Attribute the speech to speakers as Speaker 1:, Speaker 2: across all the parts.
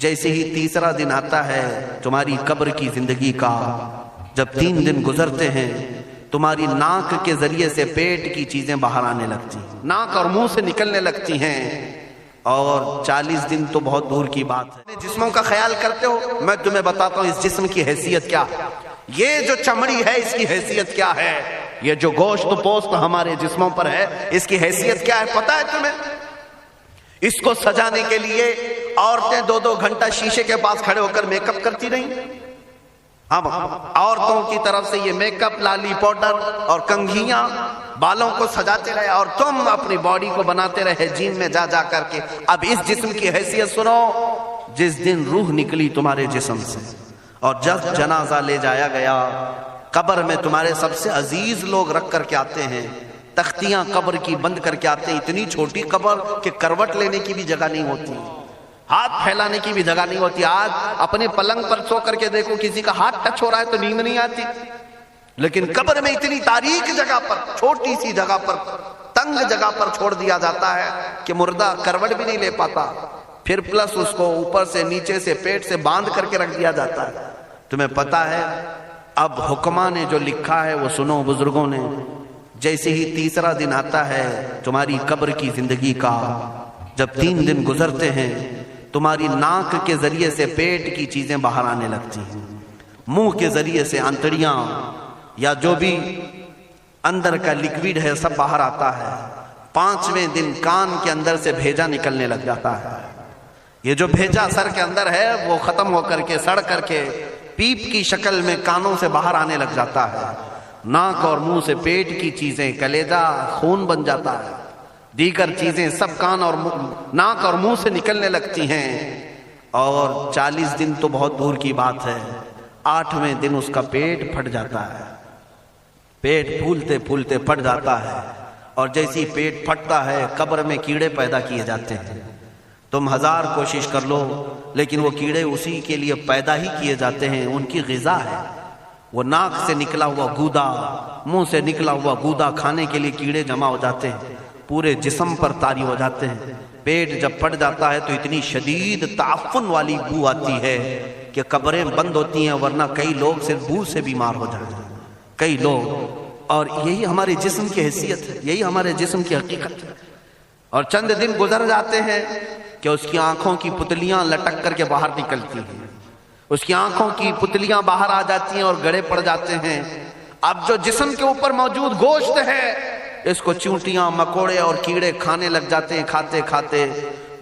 Speaker 1: جیسے ہی تیسرا دن آتا ہے تمہاری قبر کی زندگی کا، جب 3 دن گزرتے ہیں تمہاری ناک کے ذریعے سے پیٹ کی چیزیں باہر آنے لگتی ہیں، ناک اور منہ سے نکلنے لگتی ہیں، اور 40 دن تو بہت دور کی بات ہے۔ جسموں کا خیال کرتے ہو، میں تمہیں بتاتا ہوں اس جسم کی حیثیت کیا ہے، یہ جو چمڑی ہے اس کی حیثیت کیا ہے، یہ جو گوشت پوست ہمارے جسموں پر ہے اس کی حیثیت کیا ہے پتہ ہے تمہیں؟ اس کو سجانے کے لیے عورتیں 2-2 گھنٹہ شیشے کے پاس کھڑے ہو کر میک اپ کرتی رہیں۔ اب عورتوں کی طرف سے یہ میک اپ، لالی پاؤڈر اور کنگھیاں بالوں کو سجاتے رہے، اور تم اپنی باڈی کو بناتے رہے جیم میں جا جا کر کے۔ اب اس جسم کی حیثیت سنو، جس دن روح نکلی تمہارے جسم سے اور جب جنازہ لے جایا گیا، قبر میں تمہارے سب سے عزیز لوگ رکھ کر کے آتے ہیں، تختیاں قبر کی بند کر کے آتے ہیں، اتنی چھوٹی قبر کہ کروٹ لینے کی بھی جگہ نہیں ہوتی، ہاتھ پھیلانے کی بھی جگہ نہیں ہوتی۔ آج اپنے پلنگ پر سو کر کے دیکھو، کسی کا ہاتھ ٹچ ہو رہا ہے تو نیند نہیں آتی، لیکن قبر میں اتنی تاریک جگہ پر، چھوٹی سی جگہ پر، تنگ جگہ پر چھوڑ دیا جاتا ہے کہ مردہ کروٹ بھی نہیں لے پاتا، پھر پلس اس کو اوپر سے نیچے سے پیٹ سے باندھ کر کے رکھ دیا جاتا ہے۔ تمہیں پتا ہے اب حکماں نے جو لکھا ہے وہ سنو بزرگوں نے، جیسے ہی تیسرا دن آتا ہے تمہاری قبر کی زندگی کا، جب 3 دن گزرتے ہیں تمہاری ناک کے ذریعے سے پیٹ کی چیزیں باہر آنے لگتی ہیں، منہ کے ذریعے سے انتڑیاں یا جو بھی اندر کا لکوڈ ہے سب باہر آتا ہے۔ 5ویں دن کان کے اندر سے بھیجا نکلنے لگ جاتا ہے، یہ جو بھیجا سر کے اندر ہے وہ ختم ہو کر کے سڑ کر کے پیپ کی شکل میں کانوں سے باہر آنے لگ جاتا ہے، ناک اور منہ سے پیٹ کی چیزیں، کلیجہ خون بن جاتا ہے، دیگر چیزیں سب کان اور ناک اور منہ سے نکلنے لگتی ہیں، اور 40 دن تو بہت دور کی بات ہے، 8ویں دن اس کا پیٹ پھٹ جاتا ہے، پیٹ پھولتے پھولتے پھٹ جاتا ہے، اور جیسی پیٹ پھٹتا ہے قبر میں کیڑے پیدا کیے جاتے ہیں۔ تم 1000 کوشش کر لو لیکن وہ کیڑے اسی کے لیے پیدا ہی کیے جاتے ہیں، ان کی غذا ہے، وہ ناک سے نکلا ہوا گودا، منہ سے نکلا ہوا گودا کھانے کے لیے کیڑے جمع ہو جاتے ہیں، پورے جسم پر طاری ہو جاتے ہیں۔ پیٹ جب پھٹ جاتا ہے تو اتنی شدید تعفن والی بو آتی ہے کہ قبریں بند ہوتی ہیں، ورنہ کئی لوگ صرف بو سے بیمار ہو جاتے ہیں، کئی لوگ۔ اور یہی ہمارے جسم کی حیثیت ہے، یہی ہمارے جسم کی حقیقت ہے۔ اور چند دن گزر جاتے ہیں کہ اس کی آنکھوں کی پتلیاں لٹک کر کے باہر نکلتی ہیں، اس کی آنکھوں کی پتلیاں باہر آ جاتی ہیں اور گڑے پڑ جاتے ہیں۔ اب جو جسم کے اوپر موجود گوشت ہے اس کو چونٹیاں، مکوڑے اور کیڑے کھانے لگ جاتے ہیں، کھاتے کھاتے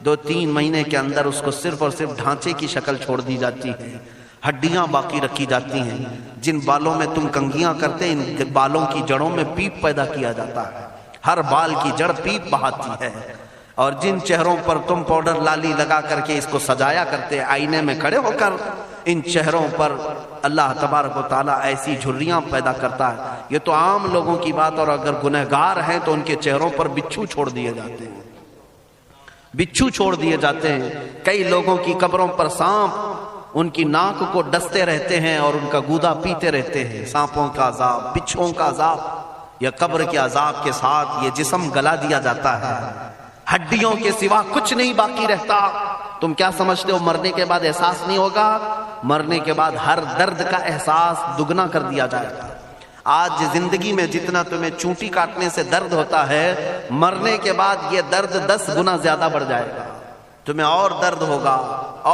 Speaker 1: 2-3 مہینے کے اندر اس کو صرف اور صرف ڈھانچے کی شکل چھوڑ دی جاتی ہے، ہڈیاں باقی رکھی جاتی ہیں۔ جن بالوں میں تم کنگھیاں کرتے ہیں ان بالوں کی جڑوں میں پیپ پیدا کیا جاتا ہے، ہر بال کی جڑ پیپ بہاتی ہے۔ اور جن چہروں پر تم پاؤڈر لالی لگا کر کے اس کو سجایا کرتے آئینے میں کھڑے ہو کر، ان چہروں پر اللہ تبارک و تعالیٰ ایسی جھریاں پیدا کرتا ہے۔ یہ تو عام لوگوں کی بات، اور اگر گنہگار ہیں تو ان کے چہروں پر بچھو چھوڑ دیے جاتے ہیں، بچھو چھوڑ دیے جاتے ہیں۔ کئی لوگوں کی قبروں پر سانپ ان کی ناک کو ڈستے رہتے ہیں اور ان کا گودا پیتے رہتے ہیں۔ سانپوں کا عذاب، بچھوؤں کا عذاب، یا قبر کے عذاب کے ساتھ یہ جسم گلا دیا جاتا ہے، ہڈیوں کے سوا کچھ نہیں باقی رہتا۔ تم کیا سمجھتے ہو مرنے کے بعد احساس نہیں ہوگا؟ مرنے کے بعد ہر درد کا احساس دگنا کر دیا جائے گا۔ آج زندگی میں جتنا تمہیں چونٹی کاٹنے سے درد ہوتا ہے، مرنے کے بعد یہ درد 10 گنا زیادہ بڑھ جائے گا، تمہیں اور درد ہوگا،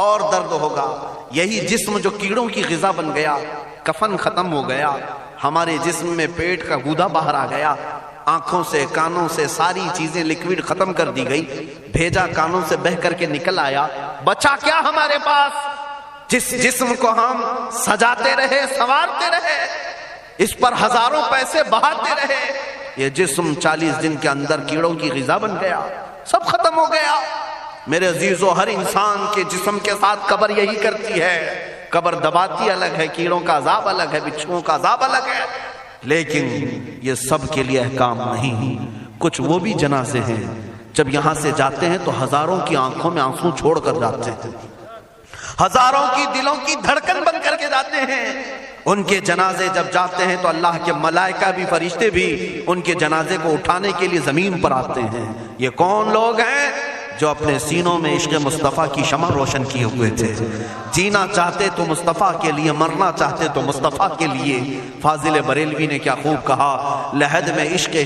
Speaker 1: اور درد ہوگا۔ یہی جسم جو کیڑوں کی غذا بن گیا، کفن ختم ہو گیا، ہمارے جسم میں پیٹ کا گودا باہر آ گیا، آنکھوں سے کانوں سے ساری چیزیں لکوڈ ختم کر دی گئی، بھیجا کانوں سے بہ کر کے نکل آیا، بچا کیا ہمارے پاس؟ جس جسم کو ہم سجاتے رہے، سنوارتے رہے، اس پر ہزاروں پیسے بہاتے رہے، یہ جسم 40 دن کے اندر کیڑوں کی غذا بن گیا، سب ختم ہو گیا۔ میرے عزیزو، ہر انسان کے جسم کے ساتھ قبر یہی کرتی ہے، قبر دباتی الگ ہے، کیڑوں کا عذاب الگ ہے، بچھوؤں کا عذاب الگ ہے، لیکن یہ سب کے لیے احکام نہیں۔ کچھ وہ بھی جنازے ہیں جب یہاں سے جاتے ہیں تو ہزاروں کی آنکھوں میں آنسو چھوڑ کر جاتے ہیں، ہزاروں کی دلوں کی دھڑکن بن کر کے جاتے ہیں۔ ان کے جنازے جب جاتے ہیں تو اللہ کے ملائکہ بھی، فرشتے بھی ان کے جنازے کو اٹھانے کے لیے زمین پر آتے ہیں۔ یہ کون لوگ ہیں؟ جو اپنے سینوں میں عشق مصطفیٰ کی شمع روشن کیے ہوئے تھے. جینا چاہتے تو مصطفیٰ کے لیے، مرنا چاہتے تو مصطفیٰ کے لیے. فاضل بریلوی نے کیا خوب کہا، لحد میں عشق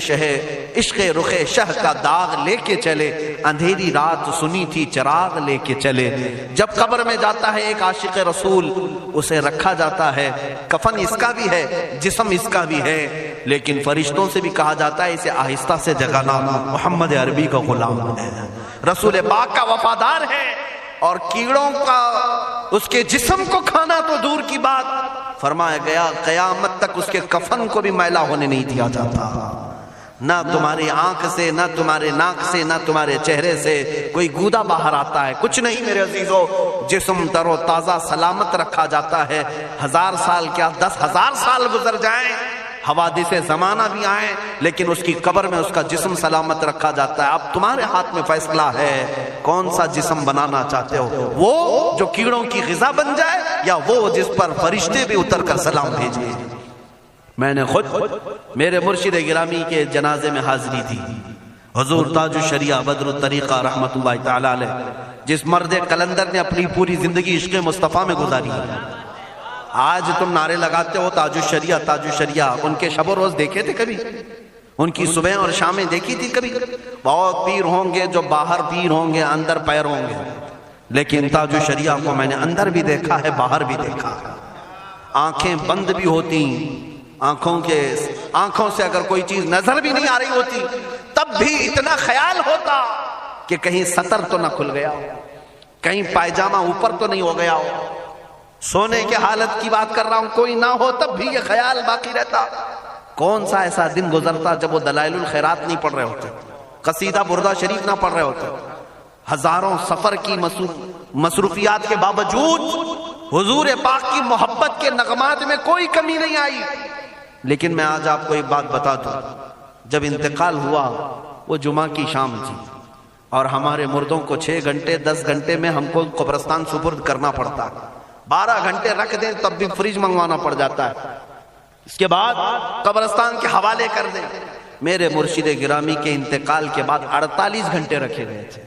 Speaker 1: رخ شہ کا داغ لے کے چلے، اندھیری رات سنی تھی چراغ لے کے چلے. جب قبر میں جاتا ہے ایک عاشق رسول، اسے رکھا جاتا ہے، کفن اس کا بھی ہے، جسم اس کا بھی ہے، لیکن فرشتوں سے بھی کہا جاتا ہے اسے آہستہ سے جگانا، محمد عربی کا غلام ہے، رسول پاک کا وفادار ہے. اور کیڑوں کا اس کے جسم کو کھانا تو دور کی بات، فرمایا گیا قیامت تک اس کے کفن کو بھی میلا ہونے نہیں دیا جاتا. نہ تمہاری آنکھ سے، نہ تمہارے ناک سے، نہ تمہارے چہرے سے کوئی گودا باہر آتا ہے، کچھ نہیں میرے عزیزو. جسم تر و تازہ سلامت رکھا جاتا ہے. 1000 سال کیا 10,000 سال گزر جائیں، حوادث زمانہ بھی آئیں، لیکن اس کی قبر میں اس کا جسم سلامت رکھا جاتا ہے. اب تمہارے ہاتھ میں فیصلہ ہے کون سا جسم بنانا چاہتے ہو، وہ جو کیڑوں کی غذا بن جائے، یا وہ جس پر فرشتے بھی اتر کر سلام بھیجیں. میں نے خود میرے مرشد گرامی کے جنازے میں حاضری تھی. حضور تاج الشریعہ بدر الطریقہ رحمت اللہ تعالی علیہ، جس مرد قلندر نے اپنی پوری زندگی عشق مصطفیٰ میں گزاری. آج تم نعرے لگاتے ہو تاج الشریعہ تاج الشریعہ، ان کے شب و روز دیکھے تھے کبھی؟ ان کی صبح اور شامیں دیکھی تھی کبھی؟ بہت پیر ہوں گے جو باہر پیر ہوں گے، اندر پیر ہوں گے، لیکن تاج الشریعہ کو میں نے اندر بھی دیکھا ہے، باہر بھی دیکھا ہے. آنکھیں بند بھی ہوتی، آنکھوں سے اگر کوئی چیز نظر بھی نہیں آ رہی ہوتی، تب بھی اتنا خیال ہوتا کہ کہیں سطر تو نہ کھل گیا ہو، کہیں پائجامہ اوپر تو نہیں ہو گیا ہو. سونے کے حالت کی بات کر رہا ہوں، کوئی نہ ہو تب بھی یہ خیال باقی رہتا. کون سا ایسا دن گزرتا جب وہ دلائل الخیرات نہیں پڑھ رہے ہوتے، قصیدہ بردہ شریف نہ پڑھ رہے ہوتے. ہزاروں سفر کی مصروفیات کے باوجود حضور پاک کی محبت کے نغمات میں کوئی کمی نہیں آئی. لیکن میں آج آپ کو ایک بات بتا دوں، جب انتقال ہوا وہ جمعہ کی شام تھی، اور ہمارے مردوں کو 6 گھنٹے 10 گھنٹے میں ہم کو قبرستان سپرد کرنا پڑتا ہے. 12 گھنٹے رکھ دیں تب بھی فریج منگوانا پڑ جاتا ہے، اس کے بعد قبرستان کے حوالے کر دیں. میرے مرشد گرامی کے انتقال کے بعد 48 گھنٹے رکھے گئے تھے،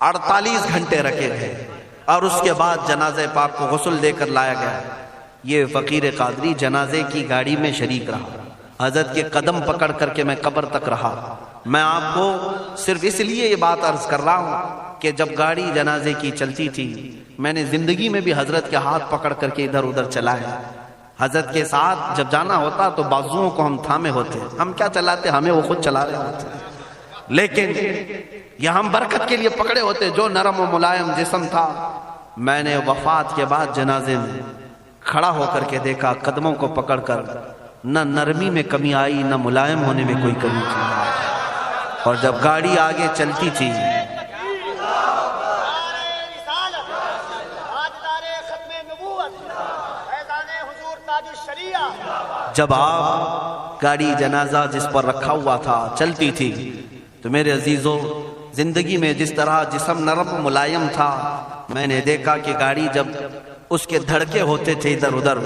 Speaker 1: 48 گھنٹے رکھے گئے، اور اس کے بعد جنازہ پاک کو غسل دے کر لایا گیا. یہ فقیر قادری جنازے کی گاڑی میں شریک رہا، حضرت کے قدم پکڑ کر کے میں قبر تک رہا. میں آپ کو صرف اس لیے یہ بات عرض کر رہا ہوں کہ جب گاڑی جنازے کی چلتی تھی، میں نے زندگی میں بھی حضرت کے ہاتھ پکڑ کر کے ادھر ادھر چلائے. حضرت کے ساتھ جب جانا ہوتا تو بازوؤں کو ہم تھامے ہوتے، ہم کیا چلاتے، ہمیں وہ خود چلا رہے ہوتے، لیکن یہ ہم برکت کے لیے پکڑے ہوتے. جو نرم و ملائم جسم تھا، میں نے وفات کے بعد جنازے میں کھڑا ہو کر کے دیکھا، قدموں کو پکڑ کر، نہ نرمی میں کمی آئی، نہ ملائم ہونے میں کوئی کمی تھی. اور جب گاڑی آگے چلتی تھی، جب آپ گاڑی جنازہ جس پر رکھا ہوا تھا چلتی تھی، تو میرے عزیزو زندگی میں جس طرح جسم نرم ملائم تھا، میں نے دیکھا کہ گاڑی جب اس کے دھڑکے ہوتے تھے ادھر ادھر،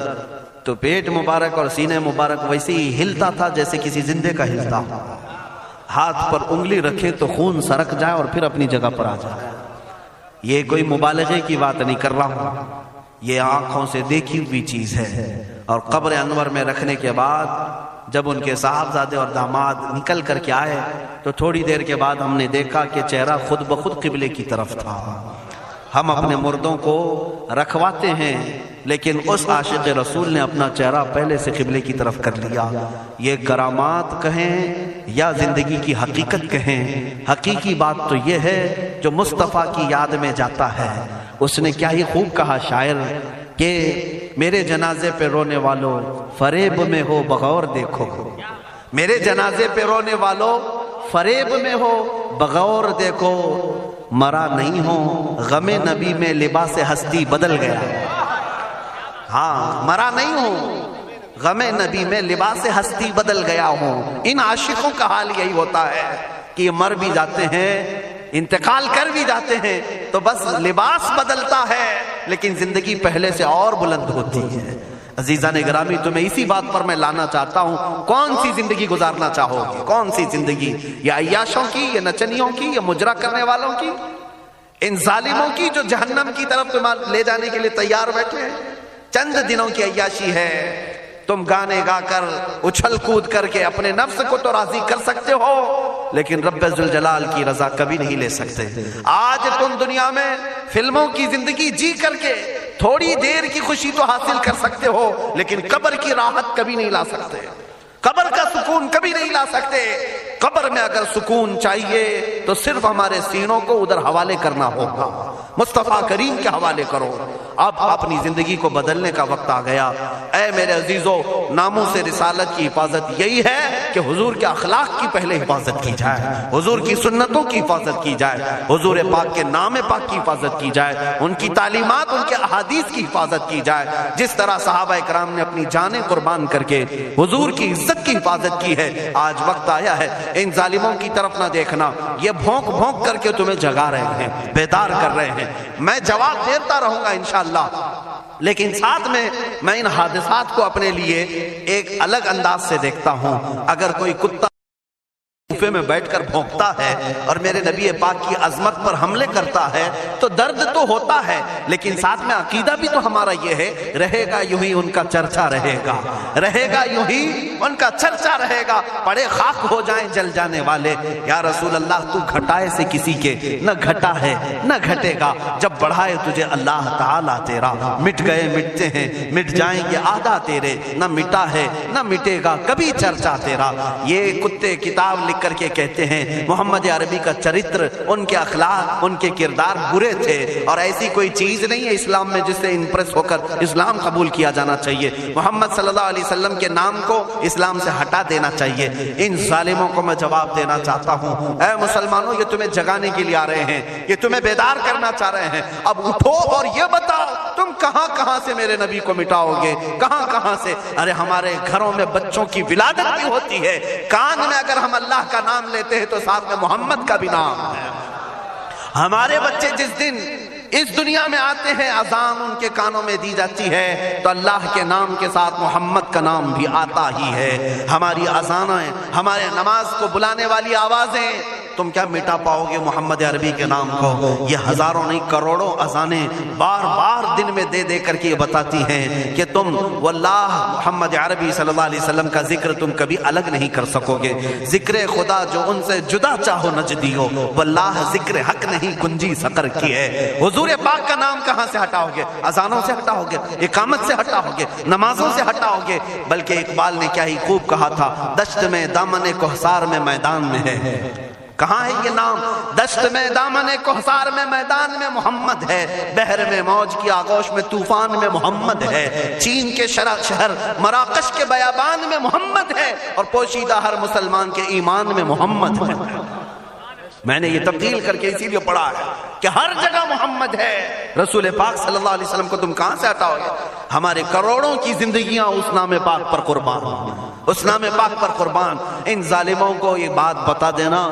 Speaker 1: تو پیٹ مبارک اور سینے مبارک ویسے ہی ہلتا تھا جیسے کسی زندے کا ہلتا. ہاتھ پر انگلی رکھے تو خون سرک جائے اور پھر اپنی جگہ پر آ جائے. یہ کوئی مبالغے کی بات نہیں کر رہا ہوں، یہ آنکھوں سے دیکھی ہوئی چیز ہے. اور قبر انور میں رکھنے کے بعد جب ان کے صاحبزادے اور داماد نکل کر کے آئے، تو تھوڑی دیر کے بعد ہم نے دیکھا کہ چہرہ خود بخود قبلے کی طرف تھا. ہم اپنے مردوں کو رکھواتے ہیں، لیکن اس عاشق رسول نے اپنا چہرہ پہلے سے قبلے کی طرف کر لیا. یہ کرامات کہیں یا زندگی کی حقیقت کہیں، حقیقی بات تو یہ ہے جو مصطفیٰ کی یاد میں جاتا ہے. اس نے کیا ہی خوب کہا شاعر کہ میرے جنازے پہ رونے والوں فریب میں ہو بغور دیکھو، میرے جنازے پہ رونے والوں فریب میں ہو بغور دیکھو، مرا نہیں ہو غم نبی میں لباس ہستی بدل گیا. ہاں، مرا نہیں ہوں، غم نبی میں لباس ہستی بدل گیا ہوں. ان عاشقوں کا حال یہی ہوتا ہے کہ یہ مر بھی جاتے ہیں، انتقال کر بھی جاتے ہیں، تو بس لباس بدلتا ہے، لیکن زندگی پہلے سے اور بلند ہوتی ہے. عزیزان گرامی تمہیں اسی بات پر میں لانا چاہتا ہوں، کون سی زندگی گزارنا چاہو گے؟ کون سی زندگی؟ یا عیاشوں کی، یا نچنیوں کی، یا مجرا کرنے والوں کی، ان ظالموں کی جو جہنم کی طرف تمہیں لے جانے کے لیے تیار بیٹھے ہیں؟ چند دنوں کی عیاشی ہے، تم گانے گا کر اچھل کود کر کے اپنے نفس کو تو راضی کر سکتے ہو، لیکن رب ذوالجلال کی رضا کبھی نہیں لے سکتے۔ آج تم دنیا میں فلموں کی زندگی جی کر کے تھوڑی دیر کی خوشی تو حاصل کر سکتے ہو، لیکن قبر کی راحت کبھی نہیں لا سکتے، قبر کا سکون کبھی نہیں لا سکتے۔ قبر میں اگر سکون چاہیے تو صرف ہمارے سینوں کو ادھر حوالے کرنا ہوگا، مصطفیٰ کریم کے حوالے کرو۔ اب اپنی زندگی کو بدلنے کا وقت آ گیا۔ اے میرے عزیزو، ناموس رسالت کی حفاظت یہی ہے کہ حضور کے اخلاق کی پہلے حفاظت کی جائے، حضور کی سنتوں کی حفاظت کی جائے، حضور پاک کے نام پاک کی حفاظت کی جائے، ان کی تعلیمات، ان کے احادیث کی حفاظت کی جائے۔ جس طرح صحابہ کرام نے اپنی جانیں قربان کر کے حضور کی عزت کی حفاظت کی ہے، آج وقت آیا ہے ان ظالموں کی طرف نہ دیکھنا، یہ بھونک بھونک کر کے تمہیں جگا رہے ہیں، بیدار کر رہے ہیں۔ میں جواب دیتا رہوں گا انشاءاللہ، لیکن ساتھ میں ان حادثات کو اپنے لیے ایک الگ انداز سے دیکھتا ہوں۔ اگر کوئی کتا کوفے میں بیٹھ کر بھونکتا ہے اور میرے نبی پاک کی عظمت پر حملے کرتا ہے تو درد تو ہوتا ہے، لیکن ساتھ میں عقیدہ بھی تو ہمارا یہ ہے، رہے گا یوں ہی ان کا چرچا رہے گا، رہے گا یوں ہی ان کا چرچا رہے گا، پڑے خاک ہو جائیں جل جانے والے۔ یا رسول اللہ تو گھٹائے سے کسی کے نہ گھٹا ہے نہ گھٹے گا، جب بڑھائے تجھے اللہ تعالیٰ تیرا، مٹ گئے مٹتے ہیں مٹ جائیں گے آدھا تیرے، نہ مٹا ہے نہ مٹے گا کبھی چرچا تیرا۔ یہ کتے کتاب لکھ کر کے کہتے ہیں محمد عربی کا چرتر، ان کے اخلاق، ان کے کردار برے تھے، اور ایسی کوئی چیز نہیں ہے اسلام میں جس سے امپریس ہو کر اسلام قبول کیا جانا چاہیے۔ محمد صلی اللہ علیہ وسلم کے نام کو اسلام سے ہٹا دینا چاہیے۔ ان ظالموں کو میں جواب دینا چاہتا ہوں، اے مسلمانوں، یہ تمہیں جگانے کے لیے آ رہے ہیں، یہ تمہیں بیدار کرنا چاہ رہے ہیں۔ اب اٹھو اور یہ بتاؤ تم کہاں کہاں سے میرے نبی کو مٹاؤ گے، کہاں کہاں سے؟ ارے ہمارے گھروں میں بچوں کی ولادت بھی ہوتی ہے، کان میں اگر ہم اللہ کا نام لیتے ہیں تو ساتھ میں محمد کا بھی نام ہے۔ ہمارے بچے جس دن اس دنیا میں آتے ہیں، اذان ان کے کانوں میں دی جاتی ہے تو اللہ کے نام کے ساتھ محمد کا نام بھی آتا ہی ہے۔ ہماری اذانیں، ہمارے نماز کو بلانے والی آوازیں، تم کیا مٹا پاؤ گے محمد عربی کے نام کو؟ یہ ہزاروں نہیں کروڑوں اذانیں بار بار دن میں دے دے کر کے یہ بتاتی ہیں کہ تم واللہ محمد عربی صلی اللہ علیہ وسلم کا ذکر تم کبھی الگ نہیں کر سکو گے۔ ذکر خدا جو ان سے جدا چاہو نجدی ہو، واللہ ذکر حق نہیں گنجی سقر کی ہے۔ حضور پاک کا نام کہاں سے ہٹاؤ گے؟ اذانوں سے ہٹاؤ گے، اقامت سے ہٹاؤ گے، نمازوں سے ہٹاؤ گے؟ بلکہ اقبال نے کیا ہی خوب کہا تھا، دشت میں دامن کوہسار میں میدان میں ہے۔ کہاں ہے یہ نام؟ دشت میں دامن کوہسار میں میدان میں محمد ہے، بحر میں موج کی آغوش میں طوفان میں محمد ہے، چین کے شہر مراکش کے بیابان میں محمد ہے، اور پوشیدہ ہر مسلمان کے ایمان میں محمد ہے۔ میں نے یہ تبدیل کر کے اسی لیے پڑھا ہے کہ ہر جگہ محمد ہے۔ رسول پاک صلی اللہ علیہ وسلم کو تم کہاں سے ہٹاؤ گے؟ ہمارے کروڑوں کی زندگیاں اس نام پاک پر قربان، اس نام پاک پر قربان۔ ان ظالموں کو یہ بات بتا دینا،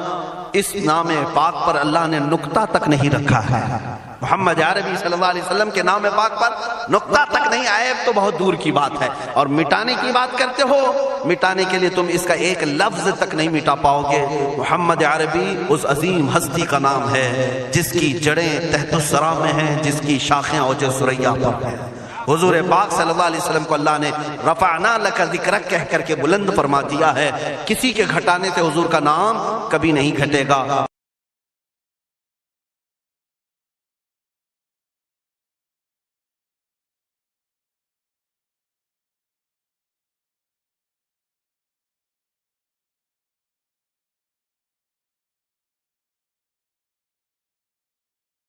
Speaker 1: اس نام پاک پر اللہ نے نقطہ تک نہیں رکھا ہے۔ محمد عربی صلی اللہ علیہ وسلم کے نام پاک پر نقطہ تک نہیں، عیب تو بہت دور کی بات ہے۔ اور مٹانے کی بات کرتے ہو، مٹانے کے لیے تم اس کا ایک لفظ تک نہیں مٹا پاؤ گے۔ محمد عربی اس عظیم ہستی کا نام ہے جس کی جڑیں تحت الثری میں ہیں، جس کی شاخیں اوج ثریا پر ہیں۔ حضور پاک صلی اللہ علیہ وسلم کو اللہ نے رفعنا لک ذکرک کہہ کر کے بلند فرما دیا ہے۔ کسی کے گھٹانے سے حضور کا نام کبھی نہیں گھٹے گا۔